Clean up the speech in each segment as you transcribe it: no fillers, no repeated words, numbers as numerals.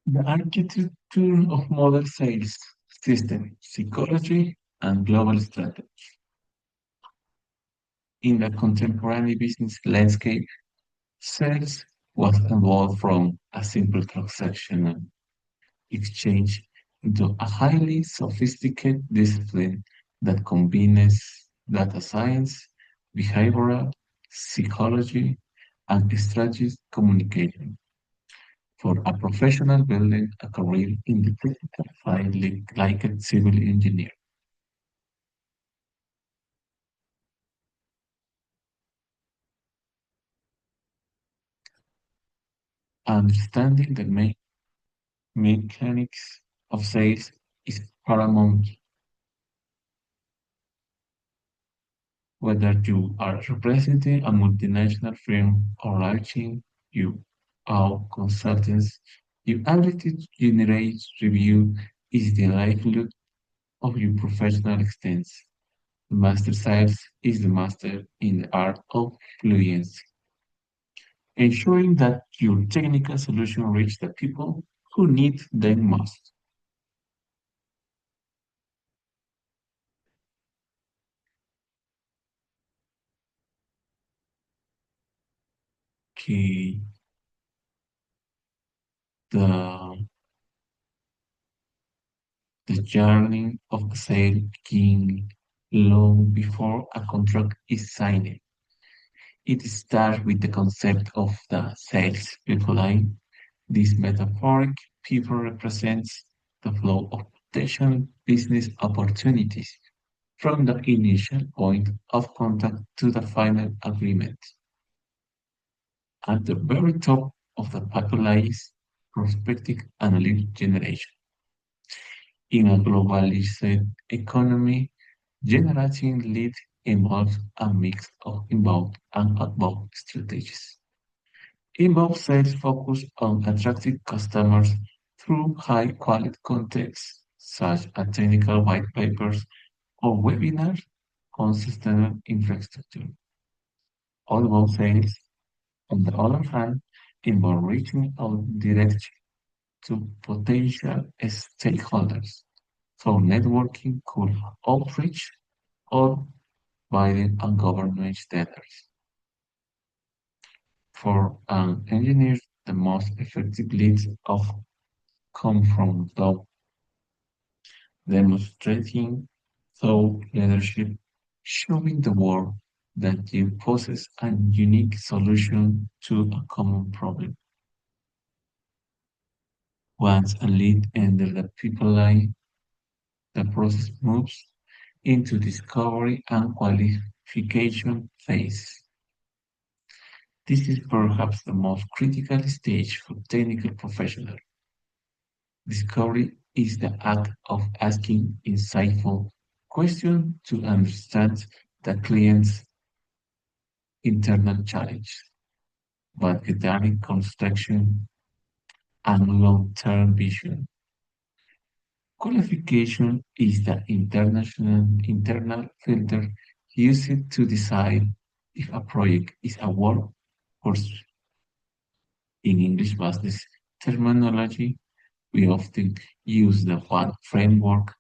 The architecture of modern sales system, psychology, and global strategy. In the contemporary business landscape, sales was evolved from a simple transactional exchange into a highly sophisticated discipline that combines data science, behavioral psychology, and strategic communication. For a professional building a career in the technical field like a civil engineer. Understanding the mechanics of sales is paramount, whether you are representing a multinational firm or launching you our consultants. Your ability to generate review is the lifeblood of your professional extents. The master sales is the master in the art of fluency, ensuring that your technical solution reach the people who need them most. Okay, the The journey of a sale begins long before a contract is signed. It starts with the concept of the sales pipeline. This metaphoric paper represents the flow of potential business opportunities from the initial point of contact to the final agreement. At the very top of the pipeline is prospective and lead generation. In a globalized economy, generating leads involves a mix of inbound and outbound strategies. Inbound sales focus on attracting customers through high-quality contents, such as technical white papers or webinars on sustainable infrastructure. Outbound sales, on the other hand, involve reaching out directly to potential stakeholders. So networking could outreach or binding and government standards. For an engineer, the most effective leads of come from top demonstrating thought leadership, showing the world that you possess a unique solution to a common problem. Once a lead enters the people line, the process moves into discovery and qualification phase. This is perhaps the most critical stage for technical professionals. Discovery is the act of asking insightful questions to understand the client's internal challenge, but academic construction and long-term vision. Qualification is the internal filter used to decide if a project is a work or in English business terminology. We often use the one framework,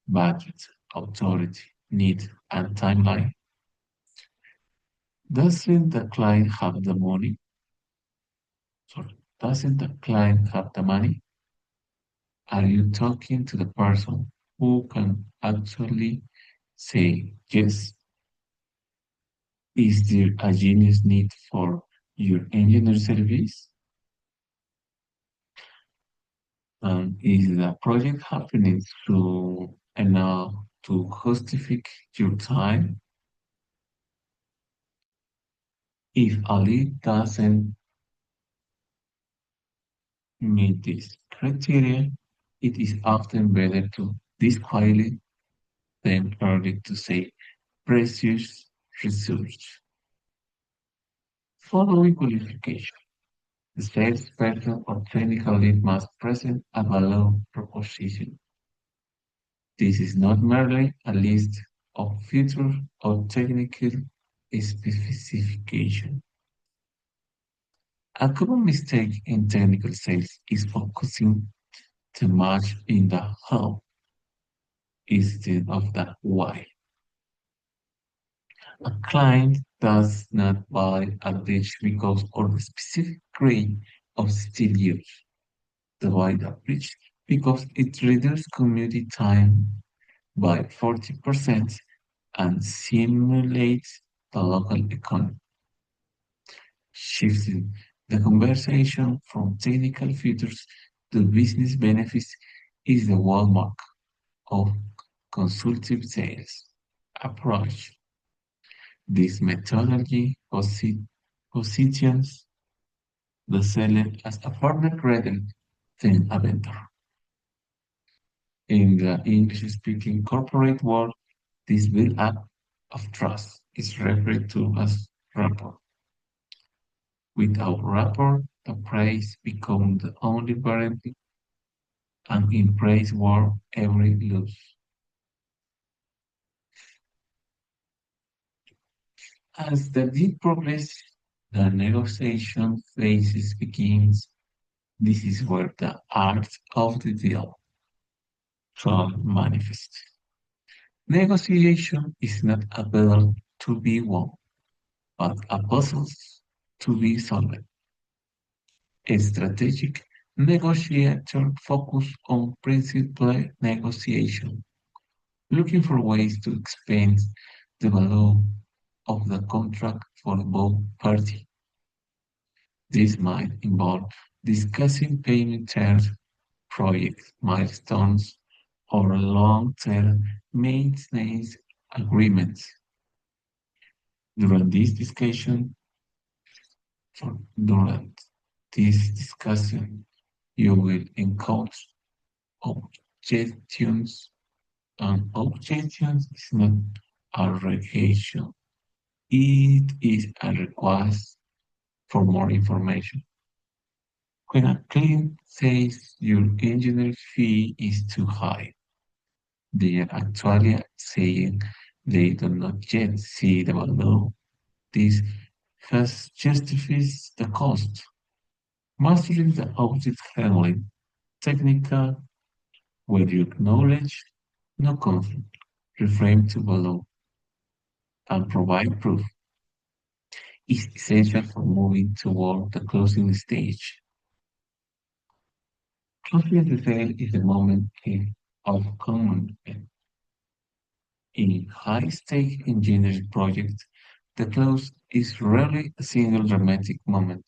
budget, authority, need, and timeline. Doesn't the client have the money? Sorry, doesn't the client have the money? Are you talking to the person who can actually say yes? Is there a genius need for your engineer service? Is the project happening through enough to justify your time? If a lead doesn't meet this criteria, it is often better to disqualify them early to save precious research. Following qualification, the salesperson or technical lead must present a value proposition. This is not merely a list of features or technical specification. A common mistake in technical sales is focusing too much in the how instead of the why. A client does not buy a dish because of the specific grade of steel used. They buy the bridge because it reduces commuting time by 40% and simulates the local economy. Shifting the conversation from technical features to business benefits is the hallmark of consultative sales approach. This methodology positions the seller as a partner rather than a vendor. In the English-speaking corporate world, this build-up of trust is referred to as rapport. Without rapport, the praise becomes the only variable, and in praise war, every lose. As the deal progresses, the negotiation phase begins. This is where the art of the deal truly manifests. Negotiation is not a battle to be won, but a puzzle to be solved. A strategic negotiator focuses on principal negotiation, looking for ways to expand the value of the contract for both parties. This might involve discussing payment terms, project milestones, or long-term maintenance agreements. During this discussion, during this discussion, you will encounter objections, and objections is not a rejection. It is a request for more information. When a client says your engineer fee is too high, they are actually saying they do not yet see the value. This first justifies the cost. Mastering the object handling technical where you acknowledge no conflict, reframe to value, and provide proof is essential for moving toward the closing stage. Closing the sale is the moment of common in high-stake engineering projects. The close is rarely a single dramatic moment.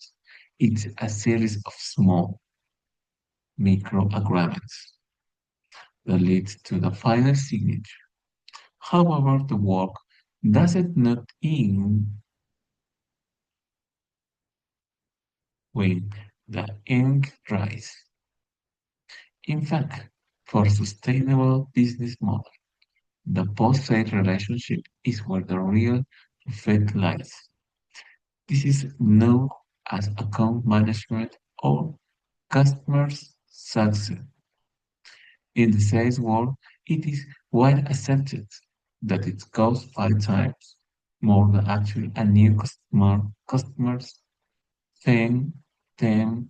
It's a series of small micro-agreements that lead to the final signature. However, the work doesn't not end when the ink dries. In fact, for sustainable business model, the post-sale relationship is where the real profit lies. This is known as account management or customer success. In the sales world, it is well accepted that it costs 5 times more than actually a new customers than them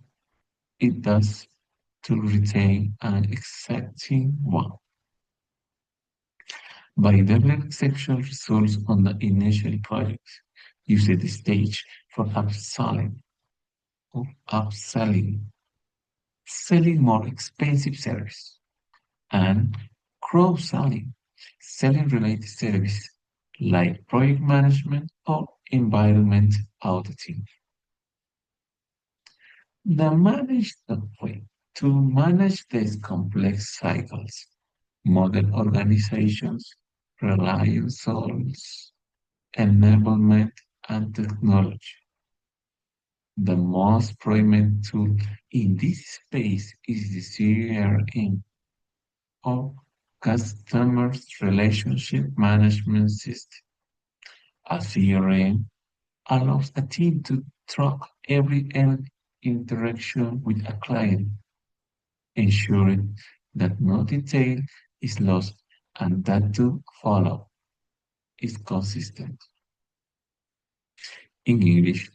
it does to retain an existing one. By developing exceptional results on the initial project, you set the stage for upselling, selling more expensive service, and cross-selling, selling related services like project management or environment auditing. The way to manage these complex cycles, modern organizations rely on souls, enablement, and technology. The most prominent tool in this space is the CRM or Customer Relationship Management System. A CRM allows a team to track every interaction with a client, ensuring that no detail is lost and that the follow is consistent. In English,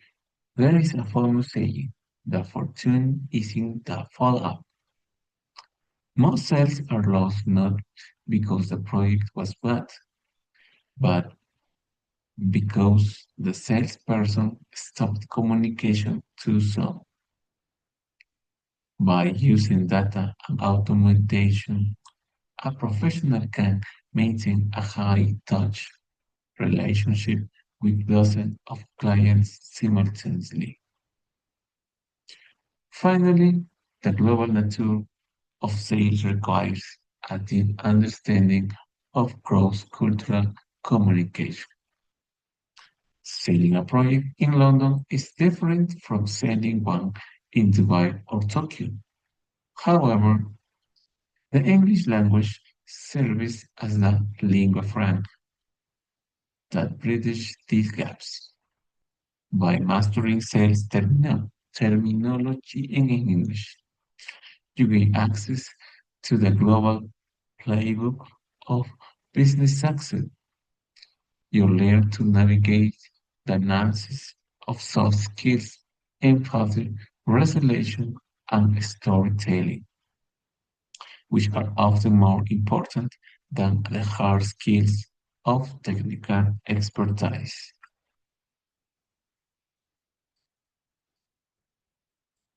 There is a famous saying, the fortune is in the follow-up. Most sales are lost not because the project was bad, but because the salesperson stopped communication too soon. By using data and automation, a professional can maintain a high-touch relationship with dozens of clients simultaneously. Finally, the global nature of sales requires a deep understanding of cross-cultural communication. Selling a project in London is different from selling one in Dubai or Tokyo. However, the English language serves as the lingua franca that bridges these gaps. By mastering sales terminology in English, you gain access to the global playbook of business success. You learn to navigate the analysis of soft skills, empathy, resolution, and storytelling, which are often more important than the hard skills of technical expertise.